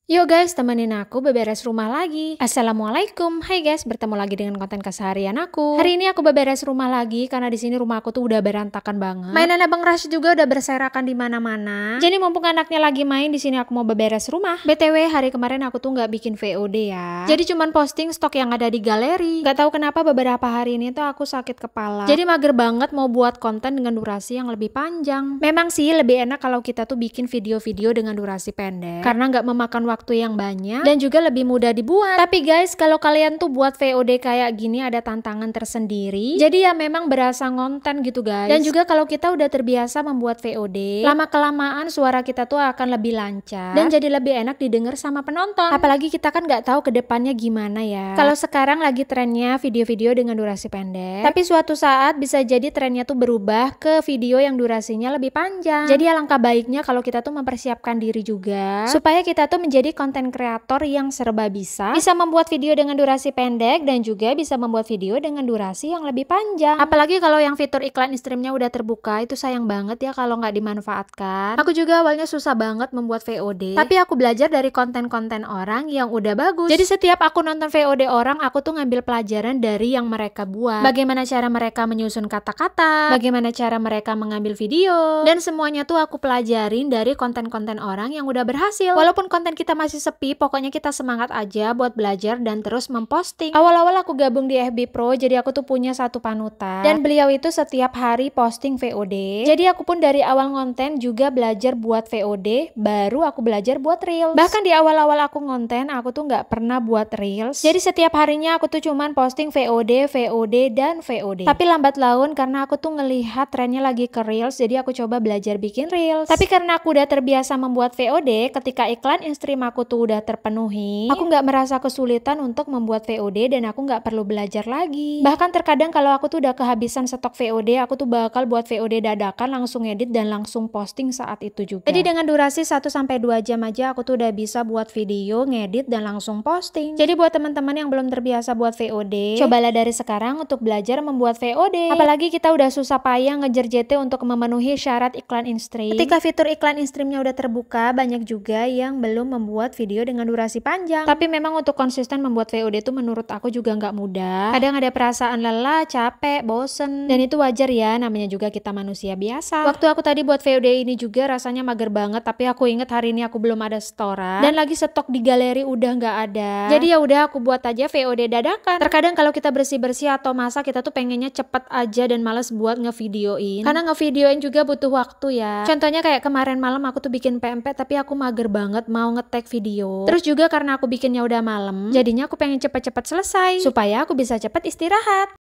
Yuk guys, temenin aku beberes rumah lagi. Assalamualaikum. Hai guys, bertemu lagi dengan konten keseharian aku. Hari ini aku beberes rumah lagi karena di sini rumah aku tuh udah berantakan banget. Mainan Abang Rash juga udah berserakan di mana-mana. Jadi mumpung anaknya lagi main di sini aku mau beberes rumah. BTW hari kemarin aku tuh nggak bikin VOD ya. Jadi cuman posting stok yang ada di galeri. Gak tahu kenapa beberapa hari ini tuh aku sakit kepala. Jadi mager banget mau buat konten dengan durasi yang lebih panjang. Memang sih lebih enak kalau kita tuh bikin video-video dengan durasi pendek. Karena nggak memakan waktu yang banyak dan juga lebih mudah dibuat. Tapi guys, kalau kalian tuh buat VOD kayak gini ada tantangan tersendiri. Jadi ya memang berasa ngonten gitu guys. Dan juga kalau kita udah terbiasa membuat VOD, lama-kelamaan suara kita tuh akan lebih lancar dan jadi lebih enak didengar sama penonton. Apalagi kita kan nggak tahu ke depannya gimana ya. Kalau sekarang lagi trennya video-video dengan durasi pendek, tapi suatu saat bisa jadi trennya tuh berubah ke video yang durasinya lebih panjang. Jadi alangkah baiknya kalau kita tuh mempersiapkan diri juga supaya kita tuh menjadi konten kreator yang serba bisa membuat video dengan durasi pendek dan juga bisa membuat video dengan durasi yang lebih panjang. Apalagi kalau yang fitur iklan in-streamnya udah terbuka, itu sayang banget ya kalau nggak dimanfaatkan. Aku juga awalnya susah banget membuat VOD, tapi aku belajar dari konten-konten orang yang udah bagus. Jadi setiap aku nonton VOD orang, aku tuh ngambil pelajaran dari yang mereka buat. Bagaimana cara mereka menyusun kata-kata, bagaimana cara mereka mengambil video, dan semuanya tuh aku pelajarin dari konten-konten orang yang udah berhasil. Walaupun konten kita masih sepi, pokoknya kita semangat aja buat belajar dan terus memposting. Awal-awal aku gabung di FB Pro, jadi aku tuh punya satu panutan dan beliau itu setiap hari posting VOD. Jadi aku pun dari awal ngonten juga belajar buat VOD, baru aku belajar buat reels. Bahkan di awal-awal aku ngonten, aku tuh nggak pernah buat reels. Jadi setiap harinya aku tuh cuman posting VOD, VOD, dan VOD. Tapi lambat laun karena aku tuh ngelihat trennya lagi ke reels, jadi aku coba belajar bikin reels. Tapi karena aku udah terbiasa membuat VOD, ketika iklan in-stream aku tuh udah terpenuhi, aku nggak merasa kesulitan untuk membuat VOD dan aku nggak perlu belajar lagi. Bahkan terkadang kalau aku tuh udah kehabisan stok VOD, aku tuh bakal buat VOD dadakan, langsung edit dan langsung posting saat itu juga. Jadi dengan durasi 1-2 jam aja aku tuh udah bisa buat video, ngedit dan langsung posting. Jadi buat teman-teman yang belum terbiasa buat VOD, cobalah dari sekarang untuk belajar membuat VOD. Apalagi kita udah susah payah ngejar JT untuk memenuhi syarat iklan in-stream. Ketika fitur iklan in-streamnya udah terbuka, banyak juga yang belum membuat video dengan durasi panjang. Tapi memang untuk konsisten membuat VOD itu menurut aku juga nggak mudah. Kadang ada perasaan lelah, capek, bosen, dan itu wajar ya, namanya juga kita manusia biasa. Waktu aku tadi buat VOD ini juga rasanya mager banget, tapi aku inget hari ini aku belum ada setoran dan lagi stok di galeri udah nggak ada. Jadi ya udah aku buat aja VOD dadakan. Terkadang kalau kita bersih-bersih atau masak, kita tuh pengennya cepet aja dan males buat ngevideoin. Karena ngevideoin juga butuh waktu ya. Contohnya kayak kemarin malam aku tuh bikin PMP tapi aku mager banget mau nge-tag video. Terus juga karena aku bikinnya udah malam, jadinya aku pengen cepet-cepet selesai supaya aku bisa cepet istirahat.